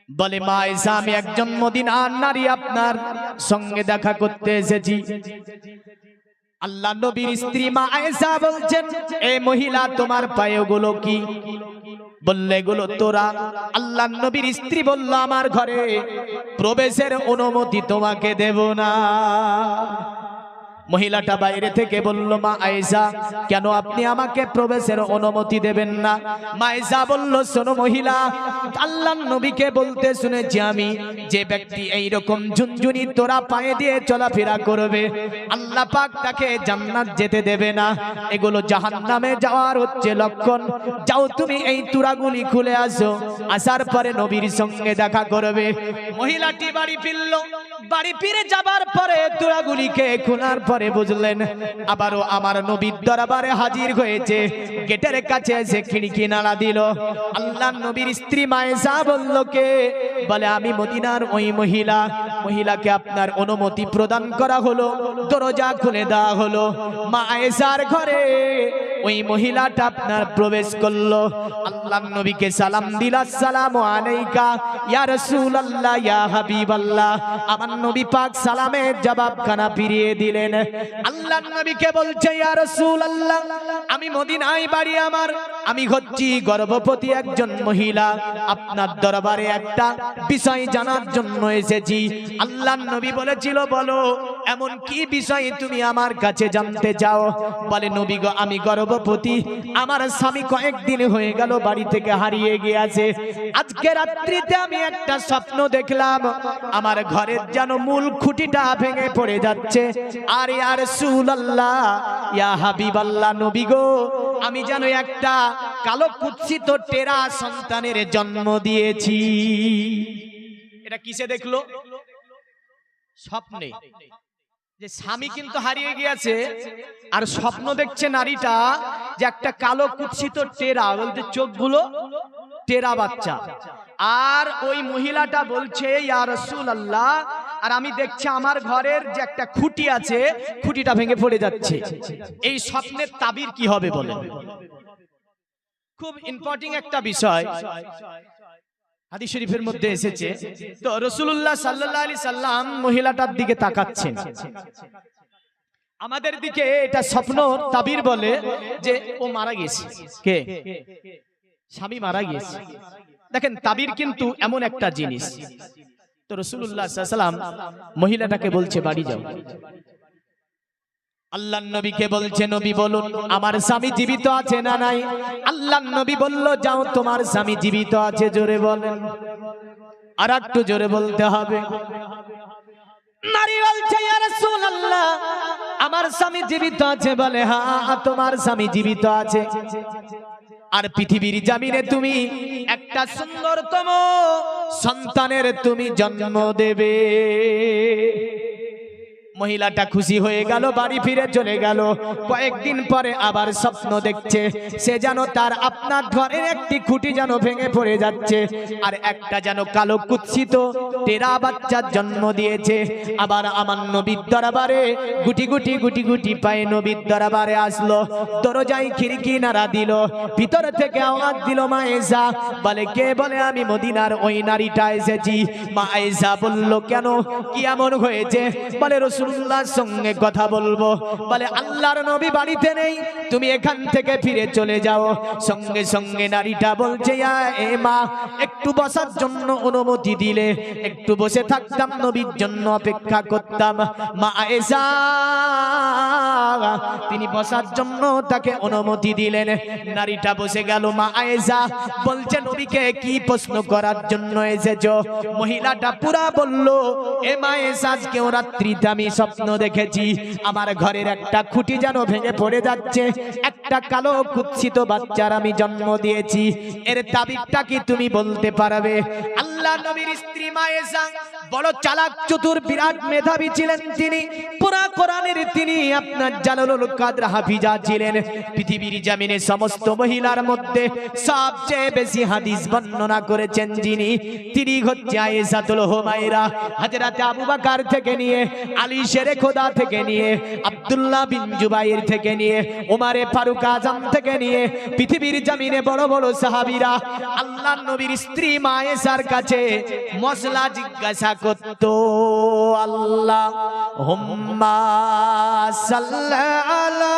বলে মা আয়েশা, আমি একজন মদিনার নারী আপনার সঙ্গে দেখা করতে এসেছি। আল্লাহ নবীর স্ত্রী মা আয়েশা বলছেন, এ মহিলা তোমার পায়ে ওগুলো কি? বললে এগুলো তোরা। আল্লাহ নবীর স্ত্রী বলল, আমার ঘরে প্রবেশের অনুমতি তোমাকে দেব না। মহিলাটা বাইরে থেকে বলল, মা আয়েশা, কেন আপনি আমাকে প্রবেশের অনুমতি দেবেন না? মা আয়েশা বলল, শোনো মহিলা, আল্লাহর নবীকে বলতে শুনেছি আমি, যে ব্যক্তি এই রকম ঝুনঝুনি তোরা পায়ে দিয়ে চলাফেরা করবে আল্লাহ পাক তাকে জান্নাত যেতে দেবে না, এগুলো জাহান্নামে যাওয়ার হচ্ছে লক্ষণ। যাও তুমি এই তুরাগুলি খুলে আসো, আসার পরে নবীর সঙ্গে দেখা করবে। মহিলাটি বাড়ি ফিরল। বাড়ি ফিরে যাবার পরে তুরাগুলিকে খোলার পরে বুঝলেন আবারও আমার নবীর দরবারে হাজির হয়েছে। গেটের কাছে এসে খিড়কি নাড়া দিল। আল্লাহর নবীর স্ত্রী মা আয়েশা বলল, কে? বলে আমি মদিনার ওই মহিলা। মহিলাকে আপনার অনুমতি প্রদান করা হলো, দরজা খুলে দেওয়া হলো। মা আয়েশার ঘরে ওই মহিলাটা আপনার প্রবেশ করলো। আল্লাহর নবীকে সালাম দিল, আসসালামু আলাইকা ইয়া রাসূলুল্লাহ ইয়া হাবিবাল্লাহ। আমার নবী পাক সালামের জবাবখানা ফিরিয়ে দিলেন। আল্লাহর নবীকে বলছে, ইয়া রাসূলুল্লাহ, আমি মদিনায় বাড়ি আমার, আমি হচ্ছি গর্ভবতী একজন মহিলা, আপনার দরবারে একটা বিষয় জানার জন্য এসেছি। আল্লাহর নবী বলেছিল, বলো এমন কি বিষয় তুমি আমার কাছে জানতে চাও? বলে, নবী গো, আমি গর্ভবতী, আমার স্বামী কয়েকদিন হয়ে গেল বাড়ি থেকে হারিয়ে গিয়েছে। আজকে রাত্রিতে আমি একটা স্বপ্ন দেখলাম, আমার ঘরের যেন মূল খুঁটিটা ভেঙে পড়ে যাচ্ছে। আর ইয়া রাসূলুল্লাহ ইয়া হাবিবাল্লাহ, নবী গো, আমি যেন একটা কালো কুৎসিত টেরা সন্তানের জন্ম দিয়েছি। এটা কিসে দেখলো? স্বপ্নে। যে স্বামী কিন্তু হারিয়ে গিয়েছে, আর স্বপ্ন দেখছে নারীটা যে একটা কালো কুৎসিত টেরা, বলতে চোখগুলো টেরা বাচ্চা। আর ওই মহিলাটা বলছে, ইয়া রাসূলুল্লাহ, আর আমি দেখছি আমার ঘরের যে একটা খুঁটি আছে, খুঁটিটা ভেঙে পড়ে যাচ্ছে। এই স্বপ্নের তাবির কি হবে বলেন? খুব ইম্পর্টেন্ট একটা বিষয় হাদিস শরীফের মধ্যে এসেছে। তো রাসূলুল্লাহ সাল্লাল্লাহু আলাইহি সাল্লাম মহিলাটার দিকে তাকাচ্ছেন। আমাদের দিকে এটা স্বপ্ন তাবির বলে যে ও মারা গেছে। কে? স্বামী মারা গেছে। দেখেন, তাবির কিন্তু এমন একটা জিনিস। তো রাসূলুল্লাহ সাল্লাল্লাহু আলাইহি সাল্লাম মহিলাটাকে বলছে, বাড়ি যাও। আল্লাহর নবীকে বলছে, নবী বলুন আমার স্বামী জীবিত আছে না নাই? আল্লাহর নবী বলল, যাও তোমার স্বামী জীবিত আছে। জোরে বলেন, আর একটু জোরে বলতে হবে। নারী বলছে, ইয়া রাসূলুল্লাহ, আমার স্বামী জীবিত আছে। বলে, হ্যাঁ তোমার স্বামী জীবিত আছে, আর পৃথিবীর জমিনে তুমি একটা সুন্দরতম সন্তানের তুমি জন্ম দেবে। মহিলাটা খুশি হয়ে গেল, বাড়ি ফিরে চলে গেল। কয়েকদিন পরে আবার স্বপ্ন দেখছে, সে যেন তার আপনার ঘরের একটি খুঁটি যেন ভেঙে পড়ে যাচ্ছে, আর একটা যেন কালো কুৎসিত টেরা বাচ্চার জন্ম দিয়েছে। আবার আমার নবীর দরবারে গুটি গুটি গুটি গুটি পায়ে নবীর দরবারে আসলো। দরজায় খিড়কি নাড়া দিল, ভিতর থেকে আওয়াজ দিল, মা আয়েশা। বলে, কে? বলে, আমি মদিনার ওই নারীটা এসেছি। মা আয়েশা বলল, কেন, কি এমন হয়েছে? বলে, রাসূলুল্লাহর সঙ্গে কথা বলবো। বলে, আল্লাহর নবী বাড়িতে নেই, তুমি এখান থেকে ফিরে চলে যাও। সঙ্গে সঙ্গে নারীটা বলছে, এ মা, একটু বসার জন্য অনুমতি দিলে একটু বসে থাকতাম, নবীর জন্য অপেক্ষা করতাম। মা আয়েশা তিনি বসার জন্য তাকে অনুমতি দিলেন। নারীটা বসে গেল। মা আয়েশা বলছে, নবীকে কি প্রশ্ন করার জন্য এসেছো? মহিলাটা পুরা বলল, এ মা আয়েশা, আজকে রাত্রিতে আমি স্বপ্ন দেখেছি, আমার ঘরের একটা খুঁটি যেন ভেঙে পড়ে যাচ্ছে, একটা কালো কুৎসিত বাচ্চার আমি জন্ম দিয়েছি। এর তাবিরটা কি তুমি বলতে পারবে? আল্লাহ নবীর স্ত্রী মা আয়েশা বড় চালাক চতুর, বিরাট মেধাবী ছিলেন তিনি। পুরা কোরআনের তিনি আপনার জালালুল কাদর হাফিজা ছিলেন। পৃথিবীর জমিনে সমস্ত মহিলার মধ্যে সবচেয়ে বেশি হাদিস বর্ণনা করেছেন যিনি, তিনি হচ্ছে আয়েশাতুল হুমায়রা। হযরত আবু বকর থেকে নিয়ে, আলী শেরে খোদা থেকে নিয়ে, আব্দুল্লাহ বিন জুবাইর থেকে নিয়ে, ওমরে ফারুক আজম থেকে নিয়ে পৃথিবীর জমিনে বড় বড় সাহাবীরা আল্লাহর নবীর স্ত্রী মা আয়েশার কাছে মশলা জিজ্ঞাসা করত। আল্লাহুম্মা সাল্লি আলা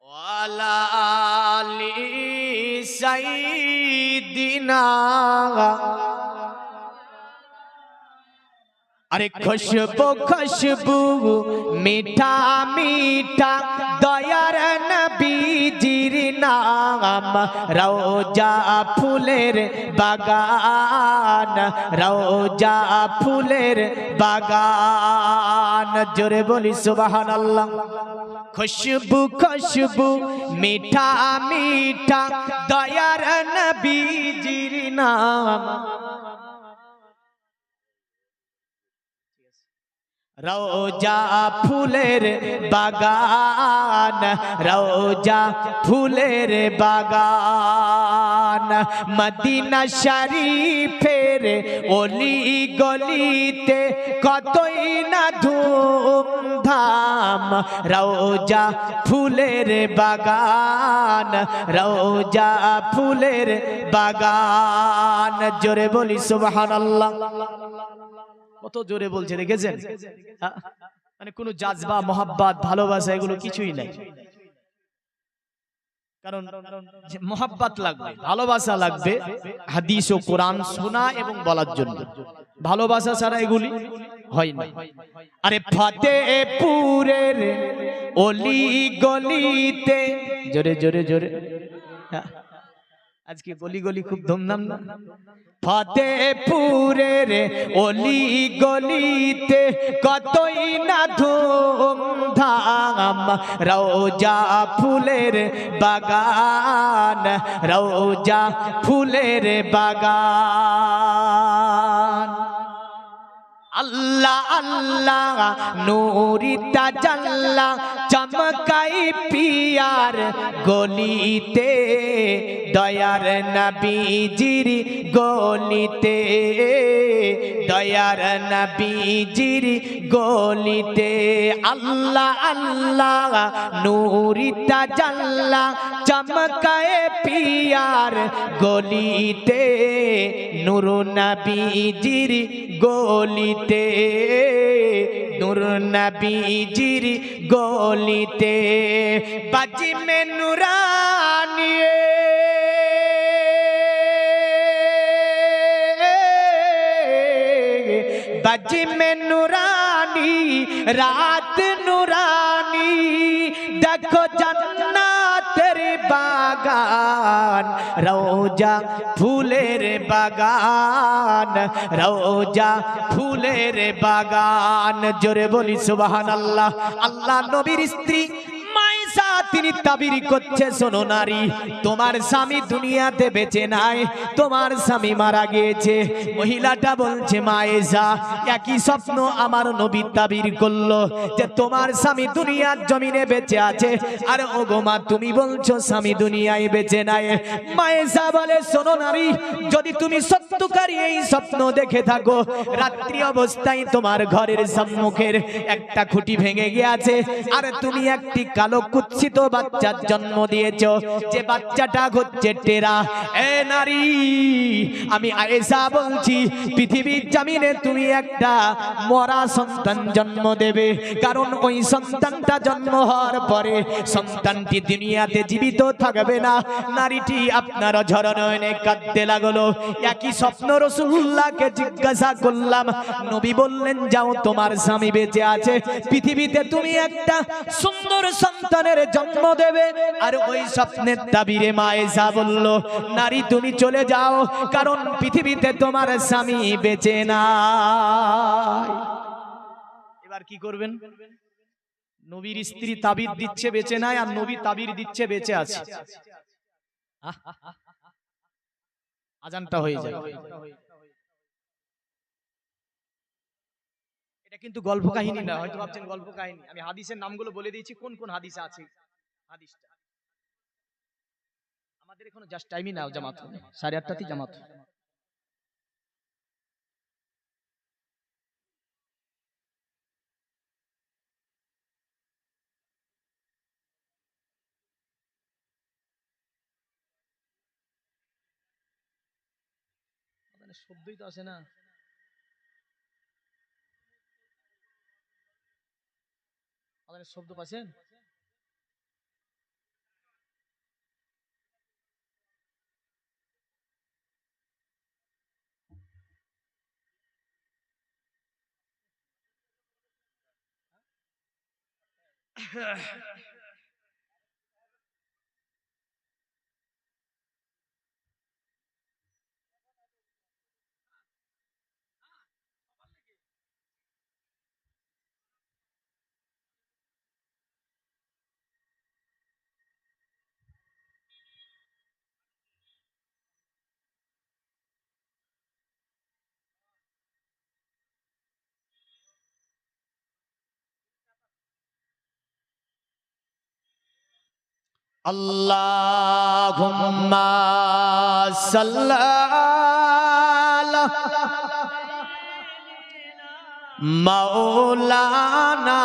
ওয়ালা আলি সাইয়্যিদিনা। अरे खुशबू खुशबू मीठा मीठा दयार नबीजिर नाम, रौजा फुलेर बागान, रौजा फुलेर बागान। जोरे बोली सुबहानाल्लाह। खुशबू खुशबू मीठा मीठा दयार नबीजिर नाम, रौजा फुलेर बागान, रौजा फुलेर बागान। मदीना शरीफेर ओली गलिते कतई ना धूमधाम, रौजा फुलेर बागान, रौजा फुलेर बागान। जोरे बोली सुबहानाल्लाह। কত জোরে বলছে দেখেছেন? মানে কোনো জাজবা মোহাব্বত ভালোবাসা এগুলো কিছুই নাই। কারণ মোহাব্বত লাগবে, ভালোবাসা লাগবে হাদিস ও কোরআন শোনা এবং বলার জন্য। ভালোবাসা ছাড়া এগুলি হয় না। আরে ফতেপুরের অলি গলিতে, জোরে জোরে জোরে, আজকে গলি গলি খুব ধুমধাম না? ফতেপুরের অলি গলিতে কতই না ধুমধাম, রৌজা ফুলের বাগান, রৌজা ফুলের বাগান। अल्लाह अल्लाह नूरी ताजल्ला चमकाई पियार गलिते, दयार नबीजिर गलिते, दयार नबीजिर गलिते। अल्लाह अल्लाह नूरी ताजल्ला चमकाए पियार गलिते, नूर नबीजिर गलिते, नूर नबीजिर गलिते। बाजी में नूरानी बाजी में नूरानी रात नूरानी, देखो जन्नतेर बागान, रौजा फूलेर बागान, रौजा फूलेर बागान। जोरे बोली सुबहानाल्लाह। अल्लाह नबीर स्त्री मायसा তিনি তাবির করছে, শোনো নারী, তোমার স্বামী দুনিয়াতে বেঁচে নাই, তোমার স্বামী মারা গিয়েছে। মহিলাটা বলছে মায়েশা, একই স্বপ্ন আমার নবী তাবির করলো যে তোমার স্বামী দুনিয়ার জমিনে বেঁচে আছে, আর ওগো মা তুমি বলছো স্বামী দুনিয়ায় বেঁচে নাই। মায়েশা বলে, শোনো নারী, যদি তুমি সত্যকারী এই স্বপ্ন দেখে থাকো, রাত্রি অবস্থায় তোমার ঘরের সম্মুখের একটা খুঁটি ভেঙে গিয়েছে, আর তুমি একটি কালো কুৎসিত বাচ্চার জন্ম দিয়েছো, যে বাচ্চাটা হচ্ছে টেরা। এ নারী, আমি আয়েশা বলছি, পৃথিবীর জমিনে তুমি একটা মরা সন্তান জন্ম দেবে, কারণ ওই সন্তানটা জন্ম হওয়ার পরে সন্তানটি দুনিয়াতে জীবিত থাকবে না। নারীটি আপনার ঝরনয়নে কাঁদতে লাগলো। একই স্বপ্ন রাসূলুল্লাহকে জিজ্ঞাসা করলাম, নবী বললেন, যাও তোমার স্বামী বেঁচে আছে, পৃথিবীতে তুমি একটা সুন্দর সন্তানের জন্ম দেবে। আর ওই স্বপ্নের তাবিরে মায়েশা বলল, নারী তুমি চলে যাও, কারণ পৃথিবীতে তোমার স্বামী বেঁচে নাই। এবার কি করবেন? নবীর স্ত্রী তাবির দিচ্ছে বেঁচে নাই, আর নবী তাবির দিচ্ছে বেঁচে আছে। আজানটা হয়ে যায়। এটা কিন্তু গল্প কাহিনী না, হয়তো ভাবছেন গল্প কাহিনী। আমি হাদিসের নামগুলো বলে দিয়েছি, কোন কোন হাদিসে আছে হাদিসটা। আমাদের এখনো জাস্ট টাইমই নাও, জামাত 8:30 জামাত। শব্দই তো আসে না। আমাদের শব্দ পাচ্ছেন? আল্লাহুম্মা সাল্লি মাওলানা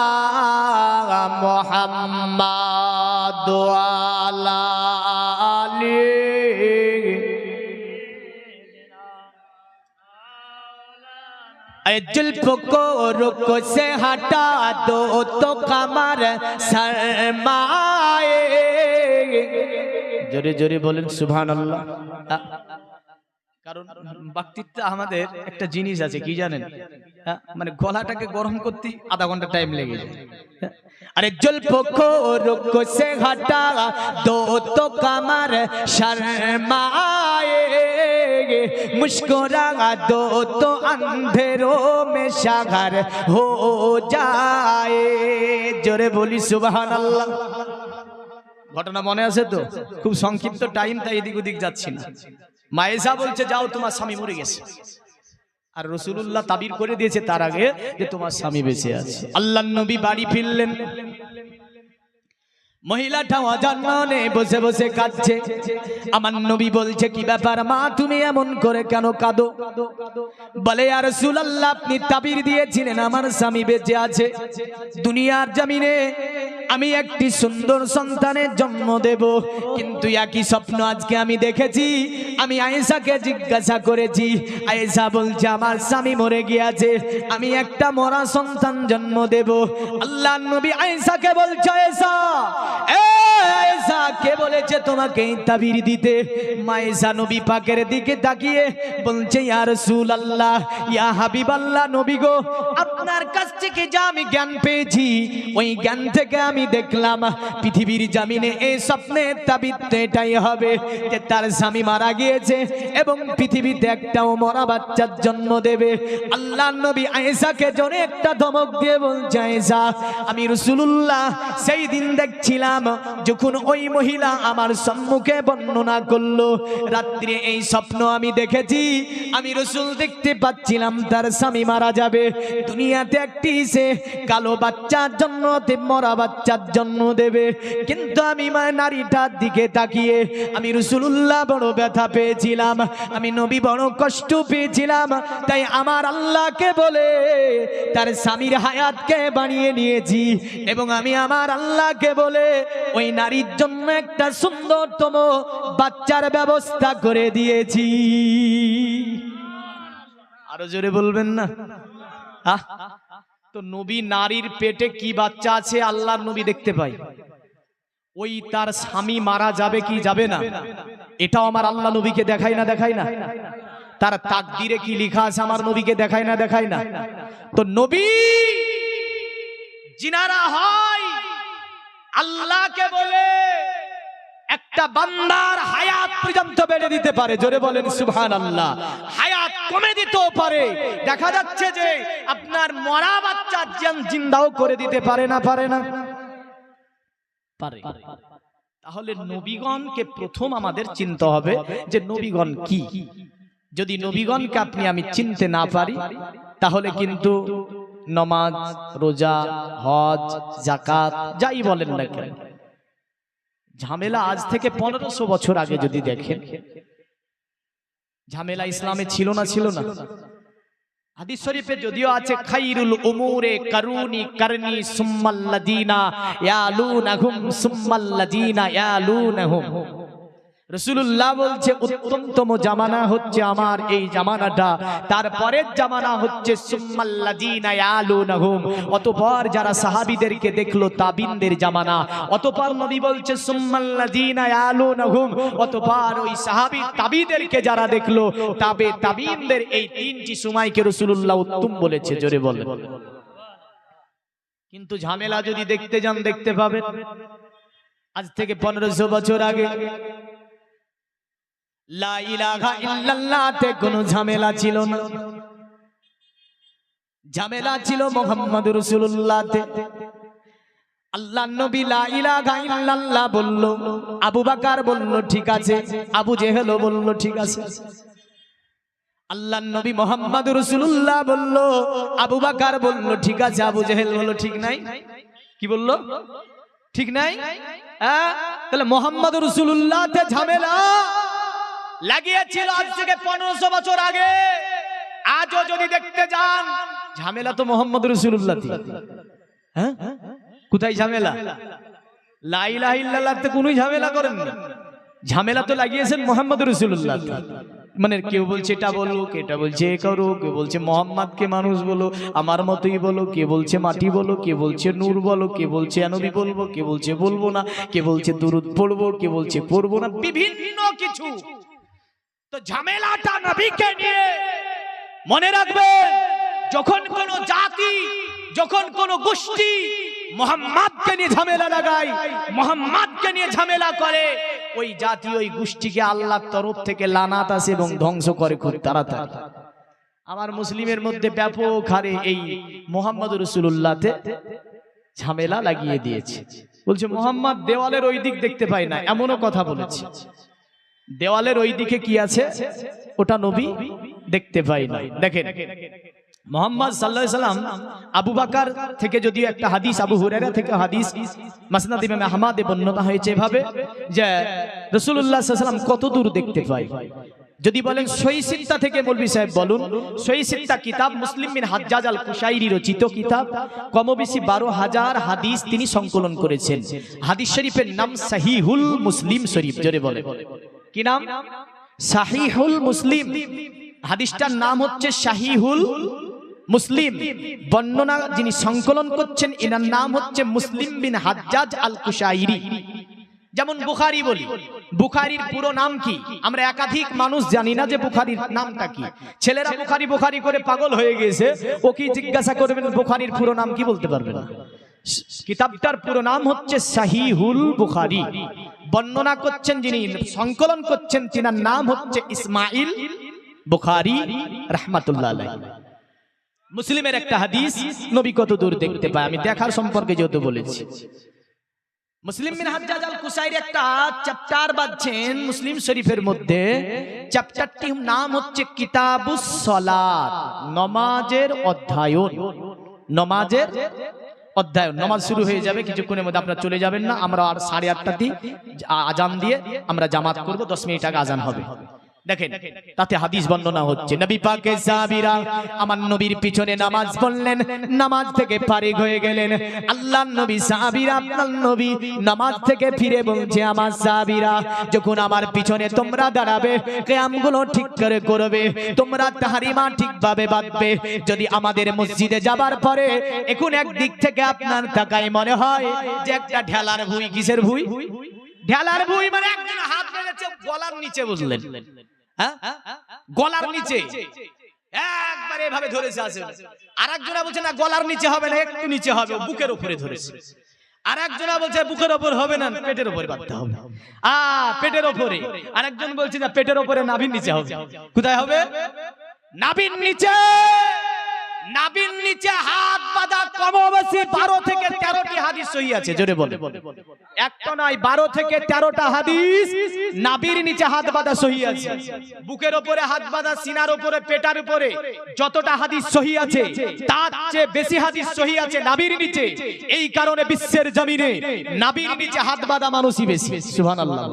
মুহাম্মাদ ওয়া আলা আলিহি जुल्फ़ों को रुख से हटा दो तो कमर शर्माए। जोरे जोरे बोलें सुबहानाल्लाह। কারণ বক্তৃতা আমাদের একটা জিনিস আছে কি জানেন, মানে গলাটাকে গরম করতে আধা ঘন্টা টাইম লেগে যায়। अरे जुल्फ़ों को रुख से हटा दो तो कमर शर्माए, मुस्कुरा दो तो अंधेरों में शहर हो जाए। जोरे बोली सुभान अल्लाह। ঘটনা মনে আছে তো? খুব সংক্ষিপ্ত টাইম, তাই এদিক ওদিক যাচ্ছি না। মায়েশা বলছে যাও তোমার স্বামী মরে গেছে, আর রাসূলুল্লাহ তাবির করে দিয়েছে তার আগে যে তোমার স্বামী বেঁচে আছে। আল্লাহর নবী বাড়ি ফিরলেন, মহিলাটা অজান্নে বসে বসে কাঁদছে। আমার নবী বলছে কি ব্যাপার মা, তুমি এমন করে কেন কাঁদো? বলে ইয়া রাসূলুল্লাহ, আপনি তাবির দিয়েছিলেন আমার স্বামী বেঁচে আছে, দুনিয়ার জমিনে আমি একটি সুন্দর সন্তানের জন্ম দেব, কিন্তু একই স্বপ্ন আজকে আমি দেখেছি। আমি আয়েশাকে জিজ্ঞাসা করেছি, আয়েশা বলছে আমার স্বামী মরে গিয়েছে, আমি একটা মরা সন্তান জন্ম দেব। আল্লাহর নবী আয়েশাকে বলছে আয়েশা, আয়েশা কে বলেছে তোমাকে তাবির দিতে? মায়েশা নবী পাকের দিকে তাকিয়ে বলছে ইয়া রাসূলুল্লাহ, ইয়া হাবিবাল্লাহ, নবী গো, আপনার কাছ থেকে যা আমি জ্ঞান পেয়েছি ওই জ্ঞান থেকে আমি দেখলাম পৃথিবীর জমিনে এই স্বপ্নের তাবির এটাই হবে যে তার স্বামী মারা গিয়েছে এবং পৃথিবীতে একটা মরা বাচ্চার জন্ম দেবে। আল্লাহর নবী আয়েশাকে জোরে একটা ধমক দিয়ে বলছে আয়েশা, আমি রাসূলুল্লাহ সেই দিন দেখছিলাম যখন ওই মহিলা আমার সম্মুখে বর্ণনা করলো, রাত্রে এই স্বপ্ন আমি দেখেছি, আমি রাসূল দেখতে পাচ্ছিলাম তার স্বামী মারা যাবে, দুনিয়াতে একটি সে কালো বাচ্চার জন্ম মরা বাচ্চার জন্ম দেবে, কিন্তু আমি নারীটার দিকে তাকিয়ে আমি রাসূলুল্লাহ বড় ব্যথা পেয়েছিলাম, আমি নবী বড় কষ্ট পেয়েছিলাম, তাই আমার আল্লাহকে বলে তার স্বামীর হায়াতকে বানিয়ে নিয়েছি এবং আমি আমার আল্লাহকে বলে ওই নারীর জন্য একটা সুন্দরতম বাচ্চার ব্যবস্থা করে দিয়েছি। আরো জোরে বলবেন না? তো নবী নারীর পেটে কি বাচ্চা আছে আল্লাহর নবী দেখতে পাই, ওই তার স্বামী মারা যাবে কি যাবে না এটাও আমার আল্লাহ নবীকে দেখায় না, দেখায় না? তার তাকদীরে কি লেখা আছে আমার নবীকে দেখায় না, দেখায় না? তো নবী জিনারা হয় আল্লাহকে বলে একটা বান্দার হায়াত পর্যন্ত বেড়ে দিতে পারে। জোরে বলেন সুবহানাল্লাহ। হায়াত কমে দিতেও পারে, দেখা যাচ্ছে যে আপনার মরা বাচ্চা জিন্দাও করে দিতে পারে না, পারে না? পারে। তাহলে নবীগণকে প্রথম আমাদের চিনতে হবে যে নবীগণ কি। যদি নবীগণকে আপনি আমি চিনতে না পারি তাহলে কিন্তু নামাজ, রোজা, হজ, যাকাত যাই বলেন না কেন, ঝামেলা আজ থেকে 1500 বছর আগে যদি দেখেন, ঝামেলা ইসলামে ছিল না? ছিল না? হাদিস শরীফে যদিও আছে খাইরুল উমুরে কারুনি কারনি সুম্মাল্লাযিনা ইয়ালুনাহুম সুম্মাল্লাযিনা ইয়ালুনাহুম। রাসূলুল্লাহ বলছে উত্তমতম জামানা হচ্ছে আমার এই জামানাটা, তারপরের জামানা হচ্ছে সুম্মাল্লাযিনা ইয়ালুনাহুম, অতঃপর যারা সাহাবীদেরকে দেখলো তাবিনদের জামানা, অতঃপর নবী বলছে সুম্মাল্লাযিনা ইয়ালুনাহুম, অতঃপর ওই সাহাবী তাবিদেরকে যারা দেখলো তাবিনদের, এই তিনটি সময়কে রাসূলুল্লাহ উত্তম বলেছে। জোরে বলেন। কিন্তু ঝামেলা যদি দেখতে যান দেখতে পাবেন আজ থেকে 1500 বছর আগে লা ইলাহা ইল্লাল্লাহতে কোনো ঝামেলা ছিল না, ঝামেলা ছিল মুহাম্মদুর রাসূলুল্লাহতে। আল্লাহর নবী লা ইলাহা ইল্লাল্লাহ বলল, আবু বকর বলল ঠিক আছে, আবু জেহেল বলল ঠিক আছে। আল্লাহর নবী মুহাম্মদুর রাসূলুল্লাহ বলল, আবু বকর বলল ঠিক আছে, আবু জেহেল বলল ঠিক নাই। কি বলল? ঠিক নাই। তাহলে মুহাম্মদুর রাসূলুল্লাহতে ঝামেলা লাগিয়েছিল আজ থেকে 1500 বছর আগে। আজও যদি দেখতে যান ঝামেলা তো মুহাম্মদুর রাসূলুল্লাহ। হ্যাঁ, কোথায় ঝামেলা? লা ইলাহা ইল্লাল্লাহতে কোনো ঝামেলা করেন না, ঝামেলা তো লাগিয়েছেন মুহাম্মদুর রাসূলুল্লাহ। মানে কেউ বলছে এটা বলো, কেটা বলছে এ করো, কেউ বলছে মোহাম্মদকে মানুষ বলো, আমার মতোই বলো, কে বলছে মাটি বলো, কে বলছে নূর বলো, কে বলছে নবী বলবো, কে বলছে বলবো না, কে বলছে দুরূদ পড়বো, কে বলছে পড়বো না, বিভিন্ন কিছু। তো ঝামেলাটা নবীকে নিয়ে। মনে রাখবেন, যখন কোন জাতি, যখন কোন গোষ্ঠী মুহাম্মদকে নিয়ে ঝামেলা লাগায়, মুহাম্মদকে নিয়ে ঝামেলা করে, ওই জাতি ওই গোষ্ঠীকে আল্লাহর তরফ থেকে লানাত আসে এবং ধ্বংস করে খুব তাড়াতাড়ি। আমার মুসলিমের মধ্যে ব্যাপক হারে এই মুহাম্মদুর রাসূলুল্লাহতে ঝামেলা লাগিয়ে দিয়েছে। বলছে মুহাম্মদ দেওয়ালের ওই দিক দেখতে পায় না, এমনও কথা বলেছে। দেওয়ালের ওই দিকে কি আছে ওটা নবী দেখতে পায় না। দেখেন মুহাম্মদ সাল্লাল্লাহু আলাইহি সাল্লাম, আবু বকর থেকে যদিও একটা হাদিস, আবু হুরায়রা থেকে হাদিস মাসনাদ ইমাম আহমদে বর্ণনা হয়েছে এভাবে যে রাসূলুল্লাহ সাল্লাল্লাহু আলাইহি সাল্লাম কত দূর দেখতে পায়। যদি বলেন সহিহ সিত্তা থেকে মৌলভী সাহেব বলুন, সহিহ সিত্তা কিতাব মুসলিম বিন হাজ্জাজ আল কুশাইরি রচিত কিতাব, কমবেশি 12000 হাদিস তিনি সংকলন করেছেন। হাদিস শরীফের নাম সহিহুল মুসলিম শরীফ। জোরে বলে কি নাম? সহিহুল মুসলিম। হাদিসটার নাম হচ্ছে সহিহুল মুসলিম। বর্ণনা যিনি সংকলন করছেন এনার নাম হচ্ছে মুসলিম বিন হাজ্জাজ আল কুশাইরি। যেমন বুখারী বলি, বুখারীর পুরো নাম কি? আমরা একাধিক মানুষ জানি না যে বুখারীর নামটা কি। ছেলেরা বুখারী বুখারী করে পাগল হয়ে গেছে, ও কি জিজ্ঞাসা করবেন বুখারীর পুরো নাম কি, বলতে পারবে না। কিতাবটার পুরো নাম হচ্ছে সহিহুল বুখারী। বর্ণনা করছেন যিনি, সংকলন করছেন তিনার নাম হচ্ছে ইসমাইল বুখারী রাহমাতুল্লাহ আলাইহি। মুসলিমের একটা হাদিস নবী কত দূর দেখতে পায়, আমি দেখার সম্পর্কে যেহেতু বলেছি। মুসলিম বিন হাজ্জাজ আল কুশাইরি একটা চ্যাপ্টার বাঁধছেন মুসলিম শরীফের মধ্যে। চ্যাপ্টারটির নাম হচ্ছে কিতাবুস সালাত, নামাজের অধ্যায়ন। নামাজের অধ্যায়ন। নামাজ শুরু হয়ে যাবে কিছুক্ষণের মধ্যে, আপনারা চলে যাবেন না। আমরা আর 8:30 আজান দিয়ে আমরা জামাত করব, 10 মিনিট আগে আজান হবে। দেখেন তাতে হাদিস বর্ণনা হচ্ছে, নবী পাকের সাহাবীরা আমার নবীর পিছনে নামাজ পড়লেন, নামাজ থেকে ফারিগ হয়ে গেলেন। আল্লাহর নবী সাহাবীরা আপনার নবী নামাজ থেকে ফিরে বলছে, আমার সাহাবীরা যখন আমার পিছনে তোমরা দাঁড়াবে, কিয়ামগুলো ঠিক করে করবে, তোমরা তাহরিমা ঠিকভাবে বাঁধবে। যদি আমাদের মসজিদে যাবার পরে এখন একদিক থেকে আপনার তাকায় মনে হয় যে একটা ঢেলার ভুঁই। কিসের ভুঁই? ঢেলার ভুঁই। মানে একজন হাত মেরেছে গলার নিচে, বুঝলেন? হ্যাঁ, গলার নিচে একবারে এভাবে ধরেছে আছে। আরেকজনা বলছে না গলার নিচে হবে না, একটু নিচে হবে, বুকের উপরে ধরেছে। আরেকজনা বলছে বুকের উপর হবে না, পেটের উপরে বাঁধতে হবে। পেটের উপরে। আরেকজন বলছে না পেটের উপরে, নাভির নিচে হবে। কোথায় হবে? নাভির নিচে। নাভির নিচে হাত বাঁধা কম বেশি 12 থেকে 13টি হাদিস সহিহ আছে, জোরে বলে। একটা নয়, 12 থেকে 13টা হাদিস নাভির নিচে হাত বাঁধা সহিহ আছে। বুকের উপরে হাত বাঁধা, সিনার উপরে, পেটার উপরে যতটা হাদিস সহিহ আছে তার চেয়ে বেশি হাদিস সহিহ আছে নাভির নিচে। এই কারণে বিশ্বের জমিনে নাভির নিচে হাত বাঁধা মানুষই বেশি। সুবহানাল্লাহ।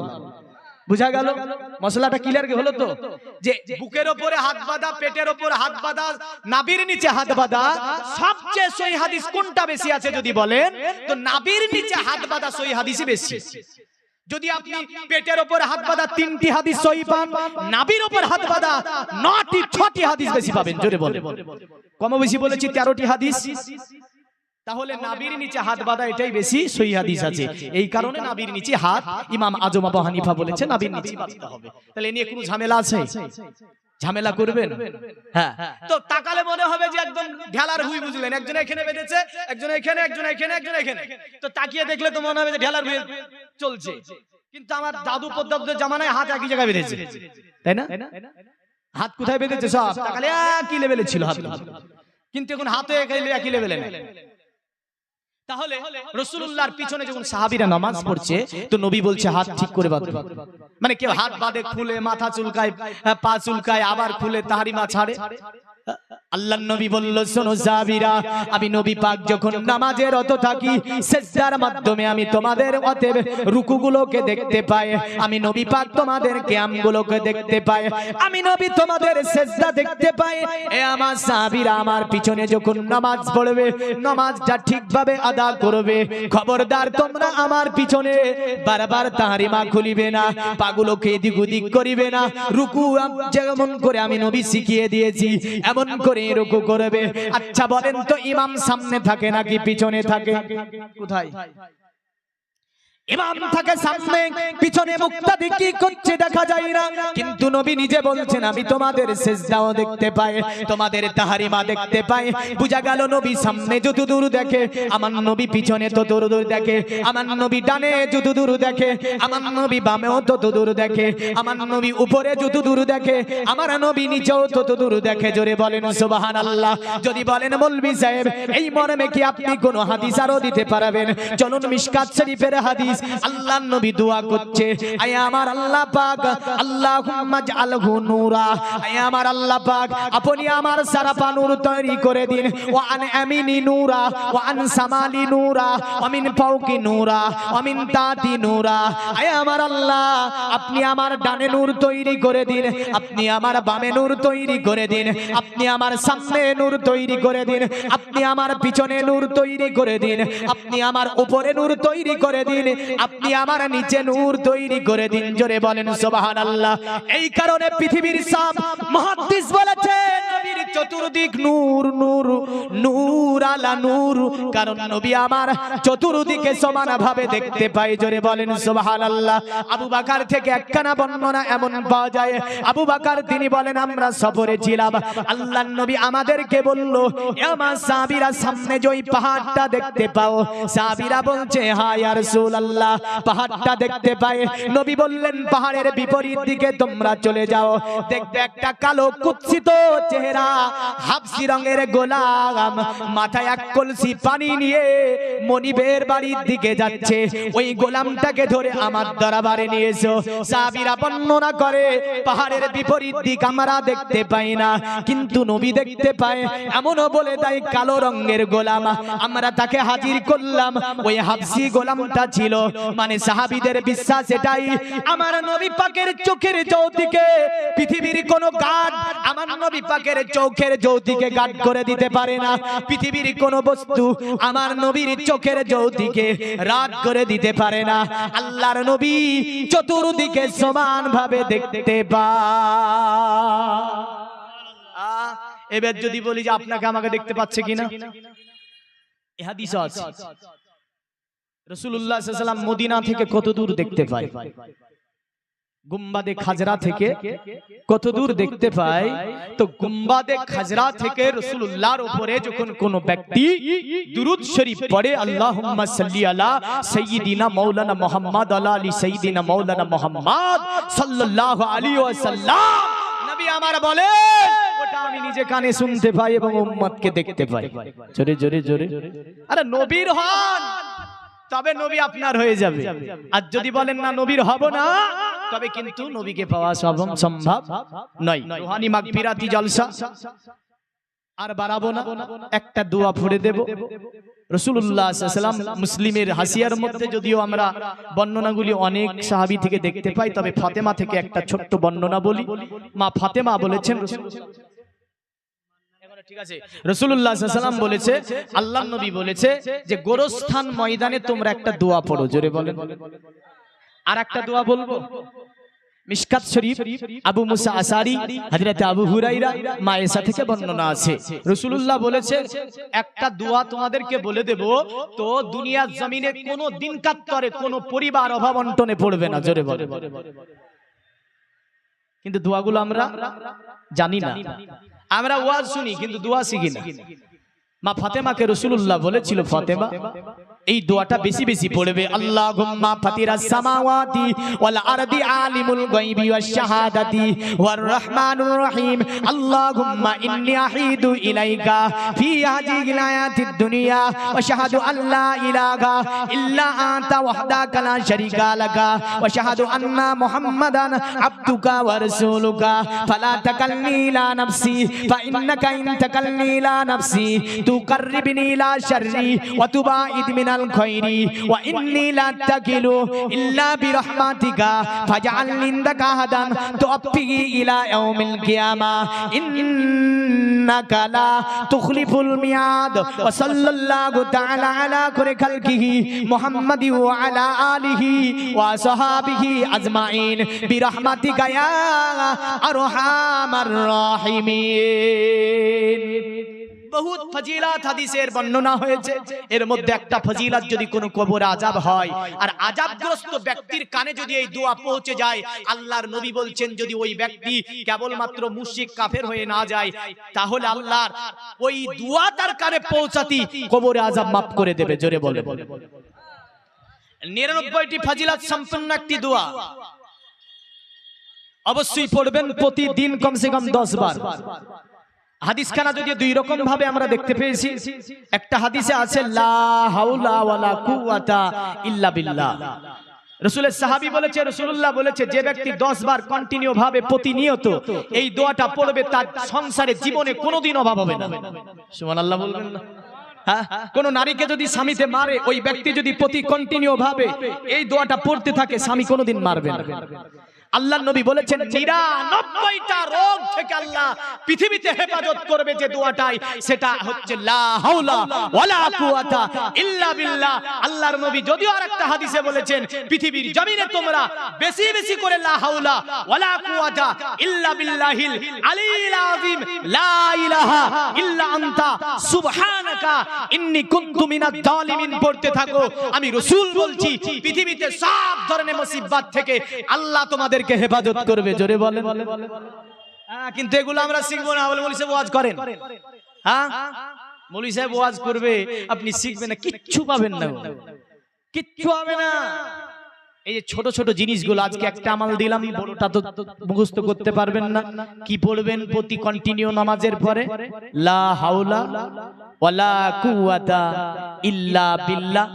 বুঝা গেল? মশলাটা ক্লিয়ার হলো তো? যে বুকের উপরে হাত বাঁধা, পেটের উপর হাত বাঁধা, নাভির নিচে হাত বাঁধা, সবচেয়ে সহিহ হাদিস কোনটা বেশি আছে যদি বলেন তো নাভির নিচে হাত বাঁধা সহিহ হাদিসই বেশি। যদি আপনি পেটের উপর হাত বাঁধা 3টি হাদিস সহিহ পান, নাভির উপর হাত বাঁধা 9টি 6টি হাদিস বেশি পাবেন, জোরে বলেন। কম বেশি বলেছি 13টি হাদিস, তাহলে নাভির নিচে হাত বাঁধা এটাই বেশি সহিহ হাদিস আছে। এই কারণে নাভির নিচে হাত ইমাম আজম আবু হানিফা বলেছে নাভির নিচে বাঁধতে হবে। তাহলে এ নিয়ে কোনো ঝামেলা আছে? ঝামেলা করবেন? হ্যাঁ। তো তাকালে মনে হবে যে একদম ঢেলার হুই, বুঝলেন? একজন এখানে বেঁধেছে, একজন এখানে, একজন এখানে, একজন এখানে। তো তাকিয়ে দেখলে তো মনে হবে যে ঢেলার হুই চলছে, কিন্তু আমার দাদু পদ্দাবুদের জামানায় হাত একই জায়গায় বেঁধেছে, তাই না? হাত কোথায় বেঁধেছে সব তাকালে একই লেভেলে ছিল হাত, কিন্তু এখন হাতে একই লেভেলে নেই। তাহলে রাসূলুল্লাহর পিছনে যখন সাহাবীরা নামাজ পড়ছে তো নবী বলছে হাত ঠিক করে বাঁধো। মানে কেউ হাত বাঁধে, খুলে, মাথা চুলকায়, পা চুলকায়, আবার খুলে, তাহরিমা ছাড়ে। আল্লাহর নবী বলল, শোনো সাহাবীরা, আমি নবী পাক যখন নামাজে রত থাকি, সিজদার মাধ্যমে আমি তোমাদের অতএব রুকুগুলোকে দেখতে পাই, আমি নবী পাক তোমাদের কিয়ামগুলোকে দেখতে পাই, আমি নবী তোমাদের সিজদা দেখতে পাই। এ আমার সাহাবীরা, আমার পিছনে যখন নামাজ পড়বে, নামাজটা ঠিকভাবে আদা করবে। খবরদার তোমরা আমার পিছনে বারবার তাহরিমা খুলিবে না, পাগুলোকে এদিক ওদিক করিবে না। রুকু যেমন করে আমি নবী শিখিয়ে দিয়েছি এমন করে রুকু করবে। আচ্ছা বলেন তো, ইমাম সামনে থাকে নাকি পিছনে থাকে? কোথায়? ইমাম থাকে সামনে, পিছনে মুক্তাদি কি করছে দেখা যায় না, কিন্তু নবী নিজে বলছেন আমি তোমাদের সিজদাও দেখতে পাই, তোমাদের তাহরিমা দেখতে পাই। বুঝা গেল নবী সামনে যত দূর দেখে, আমার নবী পিছনে তত দূর দেখে, আমার নবী ডানে যত দূর দেখে, আমার নবী বামেও তত দূর দেখে, আমার নবী উপরে যত দূর দেখে, আমার নবী নিচেও তত দূর দেখে। জোরে বলেন সুবহানাল্লাহ। যদি বলেন মৌলভী সাহেব এই মর্মে কি আপনি কোন হাদিস আরো দিতে পারবেন? চলুন মিশকাত শরীফের হাদিস। আল্লাহর নবী দোয়া করছে, আয় আমার আল্লাহ পাক, আল্লাহুম্মা জাআলহু নূরা, আয় আমার আল্লাহ পাক আপনি আমার সারাপা নূর তৈরি করে দিন। ওয়া আন আমিনি নূরা, ওয়া আন সামালি নূরা, ওয়া মিন ফাওকি নূরা, ওয়া মিন তাতি নূরা। আয় আমার আল্লাহ আপনি আমার ডানে নূর তৈরি করে দিন, আপনি আমার বামে নূর তৈরি করে দিন, আপনি আমার সামনে নূর তৈরি করে দিন, আপনি আমার পিছনে নূর তৈরি করে দিন, আপনি আমার উপরে নূর তৈরি করে দিন, আপনি আমার নিচে নূর তৈরি করে দিন। জোরে বলেন সুবহানাল্লাহ। এই কারণে পৃথিবীর সব মুহাদ্দিস বলেছেন নবীর চতুর্দিক নূর, নূর, নূর আলা নূর, কারণ নবী আমার চতুর্দিকে সমানভাবে দেখতে পাই। জোরে বলেন সুবহানাল্লাহ। আবু বকর থেকে একখানা বর্ণনা এমন পাওয়া যায়, আবু বকর তিনি বলেন আমরা সফরে ছিলাম, আল্লাহর নবী আমাদেরকে বলল, আমার সাহাবীরা সামনে যে ওই পাহাড়টা দেখতে পাও, সাহাবীরা বলছে হ্যাঁ ইয়া রাসূলুল্লাহ পাহাড়টা দেখতে পাই। নবী বললেন পাহাড়ের বিপরীত দিকে তোমরা চলে যাও, দেখবে একটা কালো কুৎসিত চেহারা হাবশি রঙের গোলাম মাথায় এক কলসি পানি নিয়ে মনিবের বাড়ির দিকে যাচ্ছে, ওই গোলামটাকে ধরে আমার দরবারে নিয়ে এসো। সাহাবীরা বর্ণনা করে পাহাড়ের বিপরীত দিক আমরা দেখতে পাই না, কিন্তু নবী দেখতে পায়। এমনও বলে তাই কালো রঙের গোলাম, আমরা তাকে হাজির করলাম, ওই হাবশি গোলামটা ছিল, মানে সাহাবীদের বিশ্বাস এটাই, আমার নবী পাকের চোখের জ্যোতিকে পৃথিবীর কোন গার্ড আমার নবী পাকের চোখের জ্যোতিকে গার্ড করে দিতে পারে না, পৃথিবীর কোন বস্তু আমার নবীর চোখের জ্যোতিকে রাত করে দিতে পারে না। আল্লাহর নবী চতুর্দিকে সমানভাবে দেখতে পায়। এবার যদি বলি যে আপনাকে আমাকে দেখতে পাচ্ছে কিনা, এই হাদিস আছে রাসূলুল্লাহ সাল্লাল্লাহু আলাইহি ওয়াসাল্লাম মদিনা থেকে কত দূর দেখতে পায়, গুম্বাদে খাজরা থেকে কত দূর দেখতে পায়। তো গুম্বাদে খাজরা থেকে রাসূলুল্লাহর উপরে যখন কোন ব্যক্তি দুরূদ শরীফ পড়ে, আল্লাহুম্মা সাল্লি আলা সাইয়্যিদিনা মাওলানা মুহাম্মদ আলা আলি সাইয়্যিদিনা মাওলানা মুহাম্মদ সাল্লাল্লাহু আলাইহি ওয়াসাল্লাম, নবী আমার বলে ও কথা আমি নিজে কানে শুনতে পাই এবং উম্মতকে দেখতে পাই। জোরে জোরে জোরে। আরে নবীর হন, তবে নবী আপনার হয়ে যাবে। আর যদি বলেন না নবীর হব না, তবে কিন্তু নবীকে পাওয়া সম্ভব নয়। রুহানি মাগফিরাতি জলসা আর বাড়াবো না, একটা দোয়া পড়ে দেব। রাসূলুল্লাহ সাল্লাল্লাহু আলাইহি ওয়াসাল্লাম মুসলিমের হাসিয়ার মধ্যে যদিও আমরা বর্ণনাগুলি অনেক সাহাবী থেকে দেখতে পাই, তবে ফাতেমা থেকে একটা ছোট্ট বর্ণনা বলি। মা ফাতেমা বলেছেন, ঠিক আছে, রাসূলুল্লাহ সাল্লাল্লাহু আলাইহি ওয়াসাল্লাম বলেছে, আল্লাহর নবী বলেছে যে গোরস্থান ময়দানে তোমরা একটা দোয়া পড়ো। জোরে বলেন। আর একটা দোয়া বলবো, মিশকাত শরীফ আবু মুসা আশারি হযরত আবু হুরায়রা মায়েশা থেকে বর্ণনা আছে। রাসূলুল্লাহ বলেছে একটা দোয়া তোমাদেরকে বলে দেব, তো দুনিয়ার জমিনে কোনো দিন কাত্তরে কোনো পরিবার অভাব অনটনে পড়বে না। জোরে বলে। কিন্তু দোয়াগুলো আমরা জানি না, আমরা ওয়াজ শুনি কিন্তু দোয়া শিখি না। মা ফাতেমাকে রাসূলুল্লাহ বলেছিল, ফাতেমা এই দোয়াটা বেশি বেশি পড়বে। আল্লাহুম্মা ফাতিরাস সামাওয়াতি ওয়াল আরদি আলিমুল গায়বি ওয়াশ শাহাদাতি ওয়ার রহমানুর রহিম। আল্লাহুম্মা ইন্নী আহিদু ইলাইকা ফি হাযিহিল হায়াতিদ দুনিয়া ওয়া শাহাদু আল্লা ইলাহা ইল্লা আনতা ওয়াহদাকা লা শারীকা লাকা ওয়া শাহাদু আন্না মুহাম্মাদান আবদুকা ওয়া রাসূলুকা ফালা তাকালনি ইলা নাফসি ফা ইন্নাকা ইন তাকালনি ইলা নাফসি তুকাররিবনি ইলা শাররি ওয়া তুবাইদ মিনাল খায়রি ওয়া ইন্নী লা তাকিলু ইল্লা বিরহমাতিকা ফাজআলনি ইনদাকা হাদান তুআফিহি ইলা ইয়াউমিল কিয়ামা ইন্নাকা লা তুখলিফুল মিয়াদ। ওয়া সাল্লাল্লাহু তাআলা আলা খায়রি খালকিহি মুহাম্মাদি ওয়া আলা আলিহি ওয়া সাহাবিহি আজমাইন বিরহমাতিকা ইয়া আরহামার রাহিমিন। বহুত ফজিলাত হাদিসের বর্ণনা হয়েছে, এর মধ্যে একটা ফজিলাত যদি কোনো কবর আযাব হয় আর আযাবগ্রস্ত ব্যক্তির কানে যদি এই দোয়া পৌঁছে যায়, আল্লাহর নবী বলছেন যদি ওই ব্যক্তি কেবলমাত্র মুশরিক কাফের হয়ে না যায়, তাহলে আল্লাহর ওই দোয়া তার কানে পৌঁছাতি কবরে আযাব মাফ করে দেবে। জোরে বলে। 99টি ফজিলাত সম্পন্ন একটি দোয়া অবশ্যই পড়বেন প্রতিদিন কমসে কম 10 বার। হাদিস খানা যদি দুই রকম ভাবে আমরা দেখতে পেয়েছি। একটা হাদিসে আছে লা হাওলা ওয়ালা কুওয়াতা ইল্লা বিল্লাহ। রাসূলের সাহাবী বলেছে, রাসূলুল্লাহ বলেছে যে ব্যক্তি 10 বার কন্টিনিউ ভাবে প্রতিনিয়ত এই দোয়াটা পড়বে, তার সংসারে জীবনে কোনোদিন অভাব হবে না। সুবহানাল্লাহ বলবেন না? হ্যাঁ, কোন নারীকে যদি স্বামীতে মারে, ওই ব্যক্তি যদি প্রতি কন্টিনিউ ভাবে এই দোয়াটা পড়তে থাকে, স্বামী কোনোদিন মারবে না। আল্লাহর নবী বলেছেন 99টা রোগ থেকে আল্লাহ পৃথিবীতে হেফাজত করবে, যে দোয়াটাই সেটা হচ্ছে লা হাওলা ওয়ালা কুওয়াতা ইল্লা বিল্লাহ। আল্লাহর নবী যদিও আরেকটা হাদিসে বলেছেন পৃথিবীর জমিনে তোমরা বেশি বেশি করে লা হাওলা ওয়ালা কুওয়াতা ইল্লা বিল্লাহিল আলিয়্যিল আযীম লা ইলাহা ইল্লা আনতা সুবহানাকা ইন্নী কুনতু মিনাজ জালিমিন পড়তে থাকো। আমি রাসূল বলছি পৃথিবীতে সব ধরনের মুসিবত থেকে আল্লাহ তোমাদের হেফাজত করবে। জোরে বলেন। কিন্তু এগুলো আমরা শিখবো না। বলে মৌলভী সাহেব ওয়াজ করেন, হ্যাঁ মৌলভী সাহেব ওয়াজ করবে, আপনি শিখবেন না, কিচ্ছু পাবেন না, কিচ্ছু হবে না। এই যে ছোট ছোট জিনিসগুলো আজকে একটা আমল দিলাম, বড়টা তো মুখস্থ করতে পারবেন না। কি পড়বেন প্রতি কন্টিনিউ নামাজের পরে? লা হাওলা ওয়ালা কুওয়াতা ইল্লা বিল্লাহ।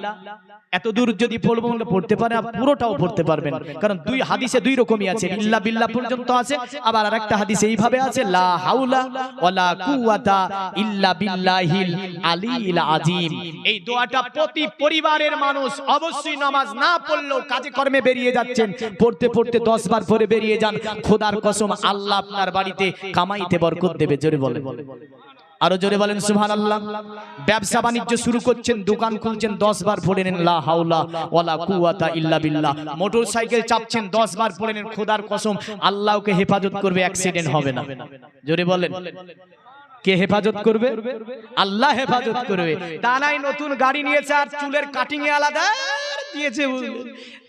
এত দূর যদি পড়বো পড়তে পারে, পুরোটাও পড়তে পারবেন, কারণ দুই হাদিসে দুই রকমই আছে। ইল্লা বিল্লাহ পর্যন্ত আছে, আবার আরেকটা হাদিসে এইভাবে আছে লা হাওলা ওয়ালা কুওয়াতা ইল্লা বিল্লাহিল আলিয়্যিল আযীম। এই দোয়াটা প্রতি পরিবারের মানুষ অবশ্যই নামাজ না পড়লেও কাজে কর্মে বেরিয়ে যাচ্ছেন, পড়তে পড়তে 10 বার পরে বেরিয়ে যান। খোদার কসম আল্লাহ আপনার বাড়িতে কামাইতে বরকত দেবে। জোরে বলেন। আরো জোরে বলেন সুবহানাল্লাহ। ব্যবসা বাণিজ্য শুরু করছেন, দোকান খুলছেন, 10 বার পড়ে নেন লা হাওলা ওয়ালা কুওয়াতা ইল্লা বিল্লাহ। মোটরসাইকেল চাপছেন, 10 বার পড়ে নেন, খোদার কসম আল্লাহকে হেফাজত করবে, অ্যাক্সিডেন্ট হবে না। জোরে বলেন। কে হেফাজত করবে? আল্লাহ হেফাজত করবে। তা নাই নতুন গাড়ি নিয়েছে আর চুলের কাটিং এ আলাদা দিয়েছে,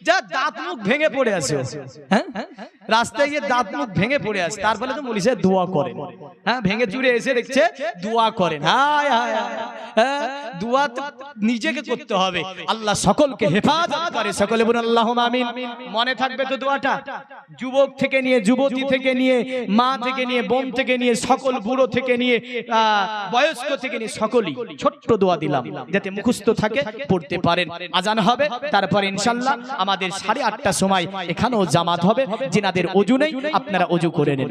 যা দাঁত মুখ ভেঙে পড়ে আছে। হ্যাঁ, রাস্তায় গিয়ে দাঁত মুখ ভেঙে পড়ে আসে, তারপরে তো মলি সাহেব দোয়া করেন। হ্যাঁ, ভেঙে চুরে এসে দেখছে দোয়া করেন। হায় হায় হায়, হ্যাঁ, দোয়া তো নিজেকে করতে হবে। আল্লাহ সকলকে হেফাজত করে, সকলে বলুন আল্লাহুম্মা আমিন। মনে থাকবে তো দোয়াটা? যুবক থেকে নিয়ে, যুবতী থেকে নিয়ে, মা থেকে নিয়ে, বোন থেকে নিয়ে, সকল বুড়ো থেকে নিয়ে, বয়স্ক থেকে নিয়ে সকলেই ছোট্ট দোয়া দিলাম, যাতে মুখস্থ থাকে, পড়তে পারেন। আজান হবে, তারপরে ইনশাআল্লাহ আমাদের 8:30টার সময় এখানেও জামাত হবে। যিনাদের ওযু নেই আপনারা ওযু করে নেন।